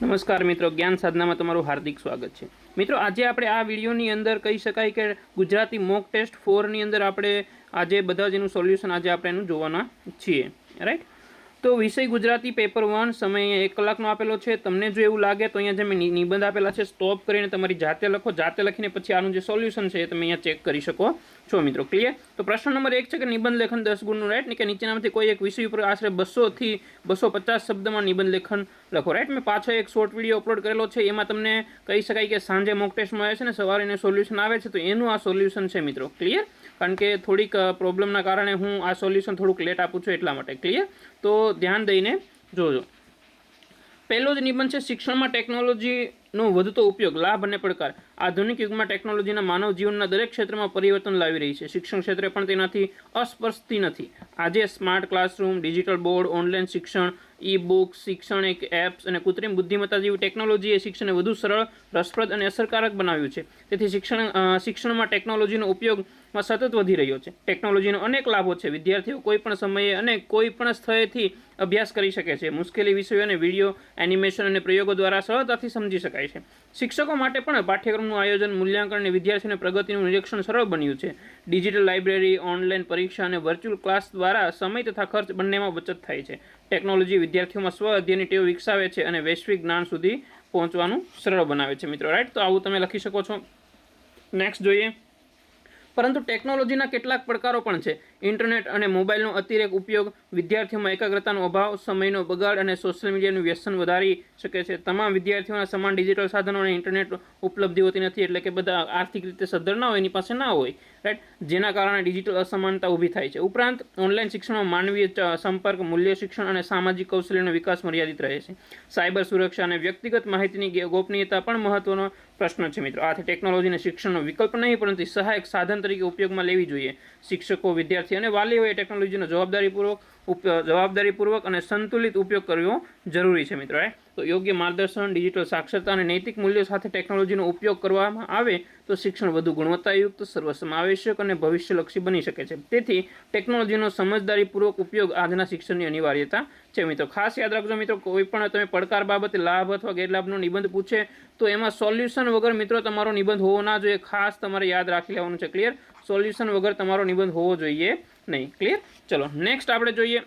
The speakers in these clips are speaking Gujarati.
નમસ્કાર મિત્રો, જ્ઞાન સાધનામાં તમારું હાર્દિક સ્વાગત છે। મિત્રો, આજે આપણે આ વિડીયોની અંદર કહી શકાય કે ગુજરાતી મોક ટેસ્ટ 4 ની અંદર આપણે આજે બધા જ એનું સોલ્યુશન આજે આપણે એનું જોવાના છીએ, રાઈટ। તો વિષય ગુજરાતી પેપર 1 સમય 1 કલાકનો આપેલો છે। તમને જો એવું લાગે તો અહીંયા જે મેં નિબંધ આપેલા છે સ્ટોપ કરીને તમારી જાતે લખો, જાતે લખીને પછી આનું જે સોલ્યુશન છે એ તમે અહીંયા ચેક કરી શકો છો મિત્રો। ક્લિયર? તો પ્રશ્ન નંબર 1 છે કે નિબંધ લેખન 10 ગુણનું, રાઈટ, ને કે નીચેનામાંથી કોઈ એક વિષય ઉપર આશરે 200 થી 250 શબ્દમાં નિબંધ લેખન લખો, રાઈટ। મેં પાછો એક શોર્ટ વિડીયો અપલોડ કરેલો છે, એમાં તમને કહી શકાય કે સાંજે મોક ટેસ્ટમાં આવે છે ને સવારે એનું સોલ્યુશન આવે છે, તો એનું આ સોલ્યુશન છે મિત્રો। ક્લિયર? કારણ કે થોડીક પ્રોબ્લેમના કારણે હું આ સોલ્યુશન થોડુંક લેટ આપું છું એટલા માટે। ક્લિયર? તો ધ્યાન દઈને જોજો। પહેલો જ નિબંધ છે શિક્ષણમાં ટેકનોલોજીનો વધતો ઉપયોગ, લાભ અને પડકાર। આધુનિક યુગમાં ટેકનોલોજીના માનવ જીવનના દરેક ક્ષેત્રમાં પરિવર્તન લાવી રહી છે। શિક્ષણ ક્ષેત્રે પણ તેનાથી અસ્પર્શતી નથી। આજે smart classroom, digital board, online શિક્ષણ, ઈ બુક્સ, શૈક્ષણિક એપ્સ અને કૃત્રિમ બુદ્ધિમત્તા જેવી ટેકનોલોજીએ શિક્ષણને વધુ સરળ, રસપ્રદ અને અસરકારક બનાવ્યું છે। તેથી શિક્ષણમાં ટેકનોલોજીનો ઉપયોગમાં સતત વધી રહ્યો છે। ટેકનોલોજીનો અનેક લાભો છે। વિદ્યાર્થીઓ કોઈ પણ સમયે અને કોઈ પણ સ્થળેથી અભ્યાસ કરી શકે છે। મુશ્કેલી વિષયોને વિડીયો, એનિમેશન અને પ્રયોગો દ્વારા સરળતાથી સમજી શકાય છે। શિક્ષકો માટે પણ પાઠ્યક્રમનું આયોજન, મૂલ્યાંકન અને વિદ્યાર્થીઓની પ્રગતિનું નિરીક્ષણ સરળ બન્યું છે। ડિજિટલ લાઇબ્રેરી, ઓનલાઈન પરીક્ષા અને વર્ચ્યુઅલ ક્લાસ દ્વારા સમય તથા ખર્ચ બંનેમાં બચત થાય છે। ટેકનોલોજી વિદ્યાર્થીઓમાં સ્વ અધ્યયનની ટેવ વિકસાવે છે અને વૈશ્વિક જ્ઞાન સુધી પહોંચવાનું સરળ બનાવે છે મિત્રો, રાઈટ। તો આવું તમે લખી શકો છો। નેક્સ્ટ જોઈએ। પરંતુ ટેકનોલોજીના કેટલાક પડકારો પણ છે। ઇન્ટરનેટ અને મોબાઈલનો અતિરેક ઉપયોગ વિદ્યાર્થીઓમાં એકાગ્રતાનો અભાવ, સમયનો બગાડ અને સોશિયલ મીડિયાનું વ્યસન વધારી શકે છે। તમામ વિદ્યાર્થીઓના સમાન ડિજિટલ સાધનો અને ઇન્ટરનેટ ઉપલબ્ધિ હોતી નથી, એટલે કે બધા આર્થિક રીતે સદ્ધર ના હોય, એની પાસે ના હોય, રાઈટ, જેના કારણે ડિજિટલ અસમાનતા ઊભી થાય છે। ઉપરાંત ઓનલાઈન શિક્ષણમાં માનવીય સંપર્ક, મૂલ્ય શિક્ષણ અને સામાજિક કૌશલ્યનો વિકાસ મર્યાદિત રહે છે। સાયબર સુરક્ષા અને વ્યક્તિગત માહિતીની ગોપનીયતા પણ મહત્વનો પ્રશ્ન છે મિત્રો। આથી ટેકનોલોજીને શિક્ષણનો વિકલ્પ નહીં પરંતુ સહાયક સાધન તરીકે ઉપયોગમાં લેવી જોઈએ। શિક્ષકો, વિદ્યાર્થી અને વાલીઓએ ટેકનોલોજીનો જવાબદારીપૂર્વક અને સંતુલિત ઉપયોગ કરવો જરૂરી છે મિત્રો। તો યોગ્ય માર્ગદર્શન, ડિજિટલ સાક્ષરતા અને નૈતિક મૂલ્યો સાથે ટેકનોલોજીનો ઉપયોગ કરવામાં આવે તો શિક્ષણ વધુ ગુણવત્તાયુક્ત, સર્વસમાવેશક અને ભવિષ્યલક્ષી બની શકે છે। તેથી ટેકનોલોજીનો સમજદારીપૂર્વક ઉપયોગ આજના શિક્ષણની અનિવાર્યતા છે મિત્રો। ખાસ યાદ રાખજો મિત્રો, કોઈ પણ તમે પડકાર બાબતે લાભ અથવા ગેરલાભનો નિબંધ પૂછે તો એમાં સોલ્યુશન વગર મિત્રો તમારો નિબંધ હોવો ના જોઈએ, ખાસ તમારે યાદ રાખી લેવાનું છે। ક્લિયર? સોલ્યુશન વગર તમારો નિબંધ હોવો જોઈએ નહીં। ક્લિયર? ચલો નેક્સ્ટ આપણે જોઈએ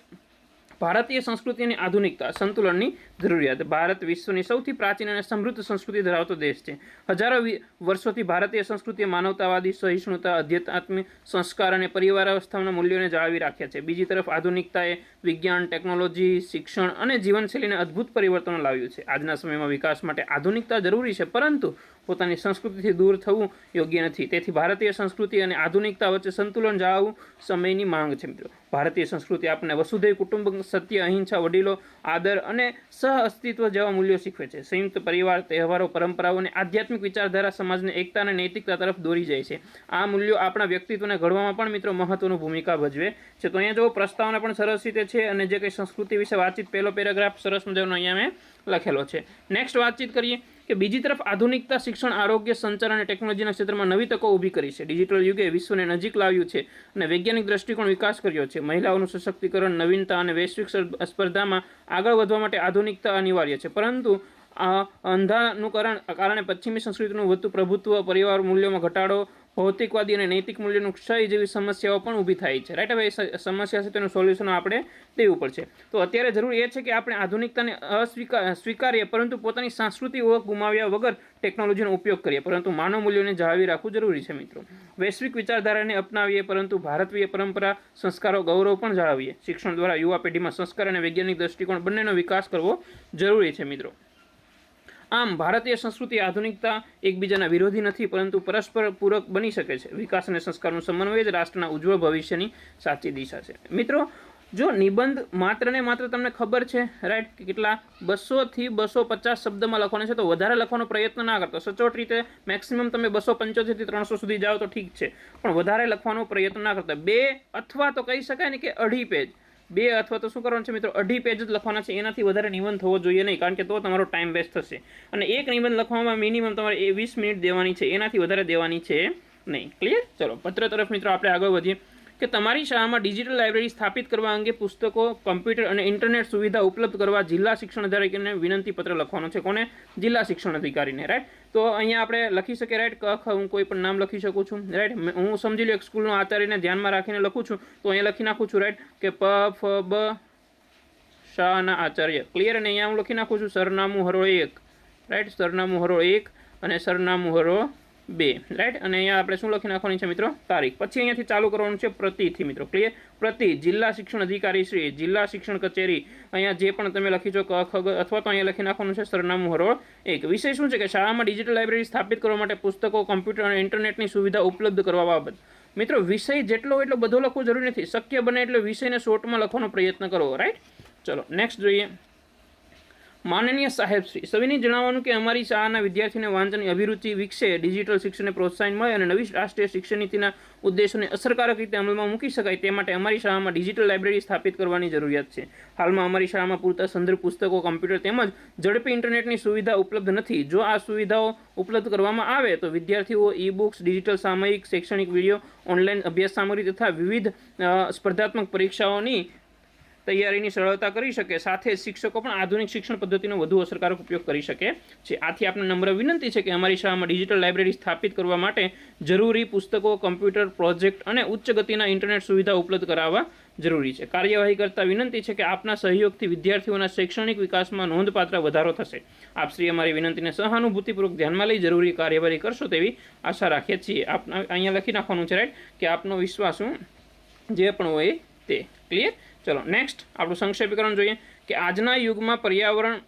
ભારતીય સંસ્કૃતિ અને આધુનિકતા, સંતુલનની જરૂરિયાત। ભારત વિશ્વની સૌથી પ્રાચીન અને સમૃદ્ધ સંસ્કૃતિ ધરાવતો દેશ છે। હજારો વર્ષોથી ભારતીય સંસ્કૃતિએ માનવતાવાદી, સહિષ્ણુતા, આધ્યાત્મિક સંસ્કાર અને પરિવાર અવસ્થાના મૂલ્યોને જાળવી રાખ્યા છે। બીજી તરફ આધુનિકતાએ વિજ્ઞાન, ટેકનોલોજી, શિક્ષણ અને જીવનશૈલીને અદ્ભુત પરિવર્તનો લાવ્યું છે। આજના સમયમાં વિકાસ માટે આધુનિકતા જરૂરી છે, પરંતુ પોતાની સંસ્કૃતિથી દૂર થવું યોગ્ય નથી। તેથી ભારતીય સંસ્કૃતિ અને આધુનિકતા વચ્ચે સંતુલન જાળવવું સમયની માંગ છે મિત્રો। ભારતીય સંસ્કૃતિ આપણને વસુધૈવ કુટુંબકમ, સત્ય, અહિંસા, વડીલો, આદર અને સહઅસ્તિત્વ જેવા મૂલ્યો શીખવે છે। સંયુક્ત પરિવાર, તહેવારો, પરંપરાઓ અને આધ્યાત્મિક વિચારધારા સમાજને એકતા અને નૈતિકતા તરફ દોરી જાય છે। આ મૂલ્યો આપણા વ્યક્તિત્વને ઘડવામાં પણ મિત્રો મહત્વની ભૂમિકા ભજવે છે। તો અહીંયા જો પ્રસ્તાવના પણ સરસ રીતે છે અને જે કંઈ સંસ્કૃતિ વિશે વાતચીત, પહેલો પેરેગ્રાફ સરસ મજાનો અહીંયા મેં લખેલો છે। નેક્સ્ટ વાતચીત કરીએ કે બીજી તરફ આધુનિકતા શિક્ષણ, આરોગ્ય, સંચાર અને ટેકનોલોજીના ક્ષેત્રમાં નવી તકો ઊભી કરી છે। ડિજિટલ યુગે વિશ્વને નજીક લાવ્યું છે અને વૈજ્ઞાનિક દ્રષ્ટિકોણ વિકાસ કર્યો છે। મહિલાઓનું સશક્તિકરણ, નવીનતા અને વૈશ્વિક સ્પર્ધામાં આગળ વધવા માટે આધુનિકતા અનિવાર્ય છે, પરંતુ અંધાનુકરણ કારણે પશ્ચિમી સંસ્કૃતિનું વધતું પ્રભુત્વ, પરિવાર મૂલ્યોમાં ઘટાડો, ભૌતિકવાદી અને નૈતિક મૂલ્યોનું ક્ષય જેવી સમસ્યાઓ પણ ઊભી થાય છે, રાઈટ। હવે સમસ્યા છે તેનું સોલ્યુશન આપણે દેવું પડશે। તો અત્યારે જરૂર એ છે કે આપણે આધુનિકતાને સ્વીકારીએ પરંતુ પોતાની સાંસ્કૃતિક ઓળખ ગુમાવ્યા વગર ટેકનોલોજીનો ઉપયોગ કરીએ, પરંતુ માનવ મૂલ્યોને જાળવી રાખવું જરૂરી છે મિત્રો। વૈશ્વિક વિચારધારાને અપનાવીએ પરંતુ ભારતીય પરંપરા, સંસ્કારો, ગૌરવ પણ જાળવીએ। શિક્ષણ દ્વારા યુવા પેઢીમાં સંસ્કાર અને વૈજ્ઞાનિક દ્રષ્ટિકોણ બંનેનો વિકાસ કરવો જરૂરી છે મિત્રો। આમ ભારતીય સંસ્કૃતિ, આધુનિકતા એકબીજાના વિરોધી નથી પરંતુ પરસ્પર પૂરક બની શકે છે। વિકાસ અને સંસ્કારનું સમન્વય જ રાષ્ટ્રના ઉજ્જવળ ભવિષ્યની સાચી દિશા છે મિત્રો। જો નિબંધ માત્ર ને માત્ર તમને ખબર છે, રાઈટ, કે કેટલા 200 થી 250 શબ્દમાં લખવાનો છે, તો વધારે લખવાનો પ્રયત્ન ના કરતો। સચોટ રીતે મેક્સિમમ તમે 275 થી 300 સુધી જાઓ તો ઠીક છે, પણ વધારે લખવાનો પ્રયત્ન ના કરતા। 2 અથવા તો કહી શકાય ને કે 2.5 પેજ, 2 અથવા તો શું કરવાનું છે મિત્રો, 2.5 પેજ જ લખવાના છે। એનાથી વધારે નિબંધ થવો જોઈએ નહીં, કારણ કે તો તમારો ટાઈમ વેસ્ટ થશે। અને એક નિબંધ લખવામાં મિનિમમ તમારે 20 મિનિટ દેવાની છે, એનાથી વધારે દેવાની છે નહીં। ક્લિયર? ચલો પત્ર તરફ મિત્રો આપણે આગળ વધીએ કે તમારી શાળામાં ડિજિટલ લાઇબ્રેરી સ્થાપિત કરવા અંગે પુસ્તકો, કમ્પ્યુટર અને ઇન્ટરનેટ સુવિધા ઉપલબ્ધ કરવા જિલ્લા શિક્ષણ અધિકારીને વિનંતી પત્ર લખવાનો છે. કોને? જિલ્લા શિક્ષણ અધિકારીને. રાઈટ. તો અહીંયા આપણે લખી શકીએ. રાઈટ. હું કોઈ પણ નામ લખી શકું છું. રાઈટ. હું સમજી લો એક સ્કૂલનો આચાર્યને ધ્યાનમાં રાખીને લખું છું, તો અહીંયા લખી નાખું છું. રાઈટ. કે પ ફ બ શાળાના આચાર્ય. ક્લિયર. અને અહીંયા હું લખી નાખું છું સરનામું હરોળ 1. રાઈટ. સરનામું હરોળ 1 અને સરનામું હરોળ 2. રાઈટ. અને અહીંયા આપણે શું લખી નાખવાની છે મિત્રો? તારીખ. પછી અહીંયાથી ચાલુ કરવાનું છે પ્રતિથી મિત્રો. ક્લિયર. પ્રતિ જિલ્લા શિક્ષણ અધિકારી શ્રી, જિલ્લા શિક્ષણ કચેરી. અહીંયા જે પણ તમે લખી છો ક ખ ગ, અથવા તો અહીંયા લખી નાખવાનું છે સરનામું હરોળ 1. વિષય શું છે કે શાળામાં ડિજિટલ લાઇબ્રેરી સ્થાપિત કરવા માટે પુસ્તકો, કમ્પ્યુટર અને ઇન્ટરનેટની સુવિધા ઉપલબ્ધ કરવા બાબત. મિત્રો વિષય જેટલો એટલો બધો લખવું જરૂરી નથી. શક્ય બને એટલે વિષયને શોર્ટમાં લખવાનો પ્રયત્ન કરો. રાઈટ. ચલો નેક્સ્ટ જોઈએ. માનનીય સાહેબ શ્રી, સવિની જણાવવાનું કે અમારી શાળાના વિદ્યાર્થીઓને વાંચનની અભિરુચિ વિકસે, ડિજિટલ શિક્ષણને પ્રોત્સાહન મળે અને નવી રાષ્ટ્રીય શિક્ષણ નીતિના ઉદ્દેશોને અસરકારક રીતે અમલમાં મૂકી શકાય તે માટે અમારી શાળામાં ડિજિટલ લાઇબ્રેરી સ્થાપિત કરવાની જરૂરિયાત છે. હાલમાં અમારી શાળામાં પૂરતા સંદર્ભ પુસ્તકો, કમ્પ્યુટર તેમજ ઝડપી ઇન્ટરનેટની સુવિધા ઉપલબ્ધ નથી. જો આ સુવિધાઓ ઉપલબ્ધ કરવામાં આવે તો વિદ્યાર્થીઓ ઈ બુક્સ, ડિજિટલ સામયિક, શૈક્ષણિક વિડીયો, ઓનલાઈન અભ્યાસ સામગ્રી તથા વિવિધ સ્પર્ધાત્મક પરીક્ષાઓની તૈયારીની સરળતા કરી શકે. સાથે શિક્ષકો પણ આધુનિક શિક્ષણ પદ્ધતિનો વધુ અસરકારક ઉપયોગ કરી શકે છે. આથી આપને નમ્ર વિનંતી છે કે અમારી શાળામાં ડિજિટલ લાઇબ્રેરી સ્થાપિત કરવા માટે જરૂરી પુસ્તકો, કમ્પ્યુટર, પ્રોજેક્ટ અને ઉચ્ચ ગતિના ઇન્ટરનેટ સુવિધા ઉપલબ્ધ કરાવવા જરૂરી છે. કાર્યવાહી કરતા વિનંતી છે કે આપના સહયોગથી વિદ્યાર્થીઓના શૈક્ષણિક વિકાસમાં નોંધપાત્ર વધારો થશે. આપ શ્રી અમારી વિનંતીને સહાનુભૂતિપૂર્વક ધ્યાનમાં લઈ જરૂરી કાર્યવાહી કરશો તેવી આશા રાખીએ છીએ. આપ અહીંયા લખી નાખવાનું છે. રાઈટ. કે આપનો વિશ્વાસ જે પણ હોય તે. ક્લિયર. ચલો નેક્સ્ટ આપણું સંક્ષેપીકરણ જોઈએ કે આજના યુગમાં પર્યાવરણ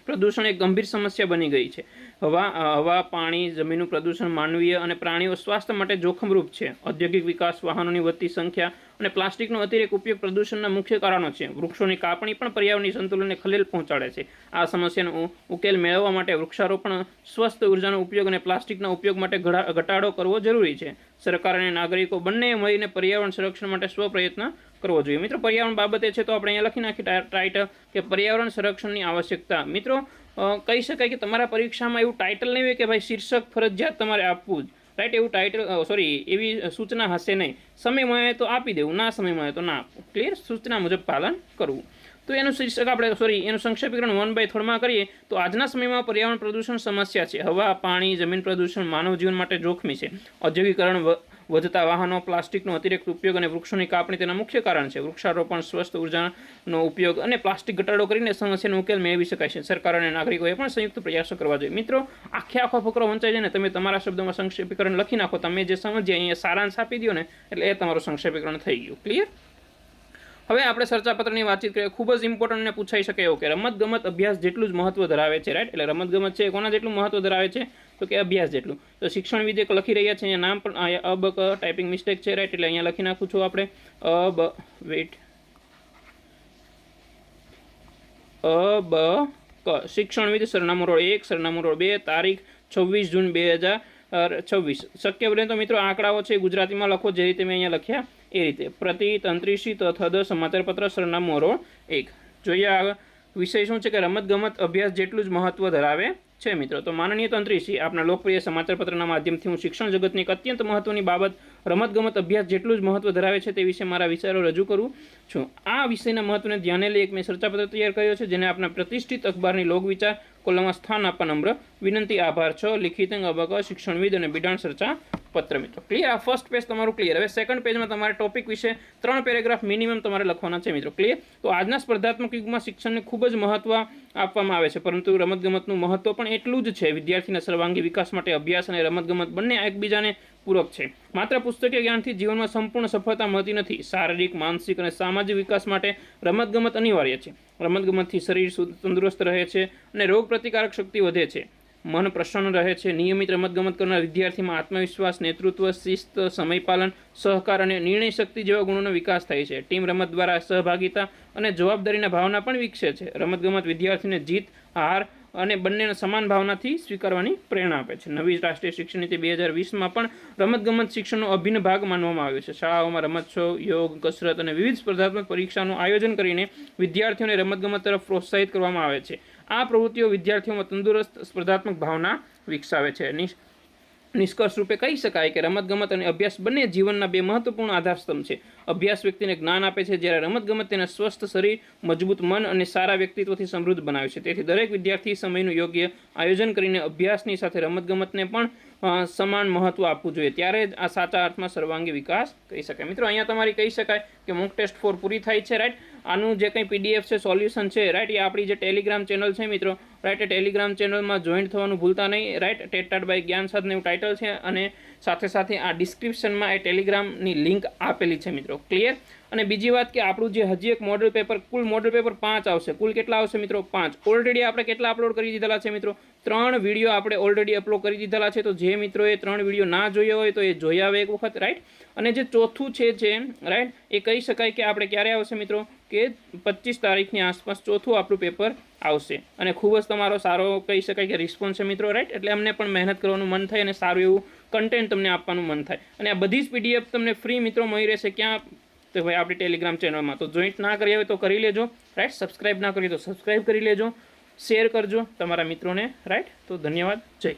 પ્રદૂષણ એક ગંભીર સમસ્યા બની ગઈ છે. હવા, પાણી, જમીનનું પ્રદૂષણ માનવીય અને પ્રાણીઓ સ્વાસ્થ્ય માટે જોખમરૂપ છે. ઔદ્યોગિક વિકાસ, વાહનોની વધતી સંખ્યા અને પ્લાસ્ટિકનો અતિરેક ઉપયોગ પ્રદૂષણના મુખ્ય કારણો છે. વૃક્ષોની કાપણી પણ પર્યાવરણીય સંતુલનને ખલેલ પહોંચાડે છે. આ સમસ્યાનો ઉકેલ મેળવવા માટે વૃક્ષારોપણ, સ્વસ્થ ઉર્જાનો ઉપયોગ અને પ્લાસ્ટિકના ઉપયોગ માટે ઘટાડો કરવો જરૂરી છે. સરકાર અને નાગરિકો બંને મળીને પર્યાવરણ સંરક્ષણ માટે સ્વપ્રયત્ન કરવો જોઈએ. મિત્રો પર્યાવરણ બાબતે છે તો આપણે અહીંયા લખી નાખીએ ટાઇટલ કે પર્યાવરણ સંરક્ષણની આવશ્યકતા. મિત્રો કહી શકાય કે તમારા પરીક્ષામાં એવું ટાઇટલ નહીં હોય કે ભાઈ શીર્ષક ફરજિયાત તમારે આપવું જ. રાઈટ. એવું ટાઇટલ એવી સૂચના હશે નહીં. સમય મળે તો આપી દેવું, ના સમય મળે તો ના આપવું. ક્લિયર. સૂચના મુજબ પાલન કરવું. તો એનું શીર્ષક આપણે એનું સંક્ષેપીકરણ 1/3 કરીએ તો આજના સમયમાં પર્યાવરણ પ્રદૂષણ સમસ્યા છે. હવા, પાણી, જમીન પ્રદૂષણ માનવ જીવન માટે જોખમી છે. ઔદ્યોગિકરણ, વધતા વાહનો, પ્લાસ્ટિકનો અતિરિક્ત ઉપયોગ અને વૃક્ષોની કાપણી તેના મુખ્ય કારણ છે. વૃક્ષારોપણ, સ્વસ્થ ઉર્જાનો ઉપયોગ અને પ્લાસ્ટિક ઘટાડો કરીને સમસ્યાનો ઉકેલ મેળવી શકાય છે. સરકાર અને નાગરિકોએ પણ સંયુક્ત પ્રયાસો કરવા જોઈએ. મિત્રો આખો ફકરો વંચાઈ જાય ને તમે તમારા શબ્દોમાં સંક્ષેપીકરણ લખી નાખો. તમે જે સમજીએ અહીંયા સારાંશ આપી દો ને એટલે એ તમારું સંક્ષેપીકરણ થઈ ગયું. ક્લિયર. હવે આપણે ચર્ચાપત્રની વાતચીત કરીએ. ખૂબ જ ઇમ્પોર્ટન્ટ અને પૂછાઈ શકે એવું કે રમતગમત અભ્યાસ જેટલું જ મહત્વ ધરાવે છે. રાઈટ. એટલે રમતગમત છે કોના જેટલું મહત્વ ધરાવે છે તો કે અભ્યાસ જેટલું. તો શિક્ષણવિદ એક લખી રહ્યા છે અહીંયા નામ પણ અબક ટાઈપિંગ મિસ્ટેક છે. રાઈટ. એટલે અહીંયા લખી નાખું છું આપણે અબક શિક્ષણવિદ, સરનામું રોડ 1, સરનામું રોડ 2, તારીખ 26 જૂન 2026. શક્ય બને તો મિત્રો આંકડાઓ છે ગુજરાતીમાં લખો જે રીતે મેં અહીંયા લખ્યા એ રીતે. પ્રતિ તંત્રીસી તથદ સમાચારપત્ર, સરનામું રોડ 1. જોઈએ આગળ વિષય શું છે કે રમતગમત અભ્યાસ જેટલું જ મહત્વ ધરાવે છે મિત્રો. તો માનનીય તંત્રીસી આપના લોકપ્રિય સમાચારપત્રના માધ્યમથી હું શિક્ષણ જગતની એક અત્યંત મહત્વની બાબત રમતગમત અભ્યાસ જેટલું જ મહત્વ ધરાવે છે તે વિશે મારા વિચારો રજૂ કરું છું. આ વિષયના મહત્વને ધ્યાને લઈ એક મેં ચર્ચાપત્ર તૈયાર કર્યો છે જેને આપણા પ્રતિષ્ઠિત અખબારની લોકવિચાર કોલમમાં સ્થાન આપવા નમ્ર વિનંતી. આભાર. 6 લિખિત અબક શિક્ષણવિદ અને બિડાણ ચર્ચા પત્ર. મિત્રો ક્લિયર. આ ફર્સ્ટ પેજ તમારું ક્લિયર. હવે સેકન્ડ પેજમાં તમારે ટોપિક વિશે 3 પેરેગ્રાફ મિનિમમ તમારે લખવાના છે મિત્રો. ક્લિયર. તો આજના સ્પર્ધાત્મક યુગમાં શિક્ષણને ખૂબ જ મહત્વ આપવામાં આવે છે પરંતુ રમતગમતનું મહત્વ પણ એટલું જ છે. વિદ્યાર્થીના સર્વાંગી વિકાસ માટે અભ્યાસ અને રમતગમત બંને એકબીજાને પૂરક છે. માત્ર પુસ્તકીય જ્ઞાનથી જીવનમાં સંપૂર્ણ સફળતા મળતી નથી. શારીરિક, માનસિક અને સામાજિક વિકાસ માટે રમતગમત અનિવાર્ય છે. રમતગમતથી શરીર તંદુરસ્ત રહે છે અને રોગ પ્રતિકારક શક્તિ વધે છે. મન પ્રસન્ન રહે છે. નિયમિત રમતગમત કરનાર વિદ્યાર્થીમાં આત્મવિશ્વાસ, નેતૃત્વ, શિસ્ત, સમયપાલન, સહકાર અને નિર્ણય શક્તિ જેવા ગુણોનો વિકાસ થાય છે. ટીમ રમત દ્વારા સહભાગિતા અને જવાબદારીના ભાવના પણ વિકસે છે. રમતગમત વિદ્યાર્થીને જીત, હાર અને બંનેને સમાન ભાવનાથી સ્વીકારવાની પ્રેરણા આપે છે. નવી રાષ્ટ્રીય શિક્ષણ નીતિ 2020માં પણ રમતગમત શિક્ષણનો અભિન્ન ભાગ માનવામાં આવ્યો છે. શાળાઓમાં રમતોત્સવ, યોગ, કસરત અને વિવિધ સ્પર્ધાત્મક પરીક્ષાનું આયોજન કરીને વિદ્યાર્થીઓને રમતગમત તરફ પ્રોત્સાહિત કરવામાં આવે છે. આ પ્રવૃત્તિઓ વિદ્યાર્થીઓમાં તંદુરસ્ત સ્પર્ધાત્મક ભાવના વિકસાવે છે. નિષ્કર્ષ રૂપે કહી શકાય કે રમતગમત અને અભ્યાસ બંને જીવનના બે મહત્વપૂર્ણ આધારસ્તંભ છે. અભ્યાસ વ્યક્તિને જ્ઞાન આપે છે, જ્યારે રમતગમત તેને સ્વસ્થ શરીર, મજબૂત મન અને સારા વ્યક્તિત્વથી સમૃદ્ધ બનાવે છે. તેથી દરેક વિદ્યાર્થી સમયનું યોગ્ય આયોજન કરીને અભ્યાસની સાથે રમતગમતને પણ સમાન મહત્વ આપવું જોઈએ. ત્યારે જ આ સાચા અર્થમાં સર્વાંગી વિકાસ કહી શકાય. મિત્રો, અહીંયા તમારી કહી શકાય કે મોક ટેસ્ટ 4 પૂરી થાય છે. રાઈટ, આનું જે કંઈ પીડીએફ છે, સોલ્યુશન છે, રાઈટ, એ આપણી જે ટેલિગ્રામ ચેનલ છે મિત્રો, રાઈટ, એ ટેલિગ્રામ ચેનલમાં જોઈન્ટ થવાનું ભૂલતા નહીં. રાઈટ, ટેટ બાય જ્ઞાન સાધન એવું ટાઇટલ છે, અને સાથે સાથે આ ડિસ્ક્રિપ્શનમાં એ ટેલિગ્રામની લિંક આપેલી છે મિત્રો. ક્લિયર? અને બીજી વાત કે આપણું જે હજી એક મોડલ પેપર, કુલ મોડલ પેપર 5 આવશે. કુલ કેટલા આવશે મિત્રો? 5. ઓલરેડી આપણે કેટલા અપલોડ કરી દીધેલા છે મિત્રો? 3 વિડીયો આપણે ઓલરેડી અપલોડ કરી દીધેલા છે. તો જે મિત્રોએ 3 વિડીયો ના જોયા હોય તો એ જોઈ આવે એક વખત. રાઈટ, અને જે ચોથું છે જે રાઈટ, એ કહી શકાય કે આપણે ક્યારે આવશે મિત્રો? કે 25 તારીખની આસપાસ ચોથું આપણું પેપર આવશે. અને ખૂબ જ તમારો સારો કહી શકાય કે રિસ્પોન્સ છે મિત્રો. રાઈટ, એટલે અમને પણ મહેનત કરવાનું મન થાય અને સારું એવું કન્ટેન્ટ તમને આપવાનું મન થાય. અને આ બધી જ પીડીએફ તમને ફ્રી મિત્રો મળી રહેશે. ક્યાં? તો ભાઈ આપણી ટેલિગ્રામ ચેનલમાં. તો જોઈન્ટ ના કરી હોય તો કરી લેજો. રાઈટ, સબસ્ક્રાઇબ ના કરી તો સબસ્ક્રાઇબ કરી લેજો. શેર કરજો તમારા મિત્રોને. રાઈટ, તો ધન્યવાદ. જય